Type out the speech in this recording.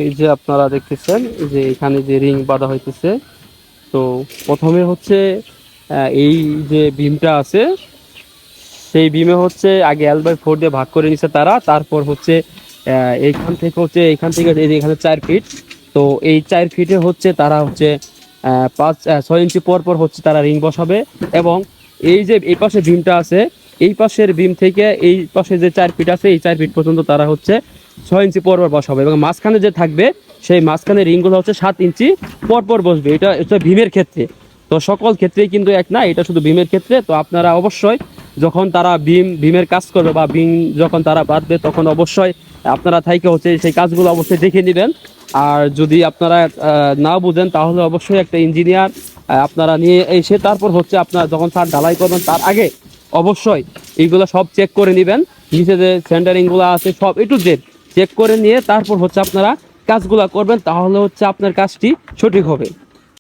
এই যে আপনারা দেখতেছেন যে এখানে যে রিং বাঁধা হইতেছে। তো প্রথমে হচ্ছে এই যে বিমটা আছে সেই বিমে হচ্ছে আগে L/4 দিয়ে ভাগ করে নিছে তারা। তারপর হচ্ছে এইখান থেকে এই যে এখানে 4 ফিট। তো এই 4 ফিটে হচ্ছে তারা হচ্ছে 6 ইঞ্চি পর পর হচ্ছে তারা রিং বসাবে। এবং এই যে এই পাশে বিমটা আছে, এই পাশের বিম থেকে এই পাশে যে 4 ফিট আছে এই 4 ফিট পর্যন্ত তারা হচ্ছে 6 ইঞ্চি পর পর বসাবে। এবং মাঝখানে যে থাকবে সেই মাঝখানে রিংগুলো হচ্ছে 7 ইঞ্চি পর পর বসবে। এটা ভীমের ক্ষেত্রে। তো সকল ক্ষেত্রেই কিন্তু এক না, এটা শুধু ভীমের ক্ষেত্রে। তো আপনারা অবশ্যই যখন তারা ভীমের কাজ করবে বা ভীম যখন তারা বাঁধবে তখন অবশ্যই আপনারা থাইকে হচ্ছে সেই কাজগুলো অবশ্যই দেখে নেবেন। আর যদি আপনারা না বুঝেন তাহলে অবশ্যই একটা ইঞ্জিনিয়ার আপনারা নিয়ে এসে তারপর হচ্ছে আপনারা যখন ছাদ ঢালাই করবেন তার আগে অবশ্যই এইগুলো সব চেক করে নেবেন। নিচে যে সেন্টারিংগুলো আছে সব A to Z চেক করে নিয়ে তারপর হচ্ছে আপনারা কাজগুলো করবেন, তাহলে হচ্ছে আপনার কাজটি সঠিক হবে।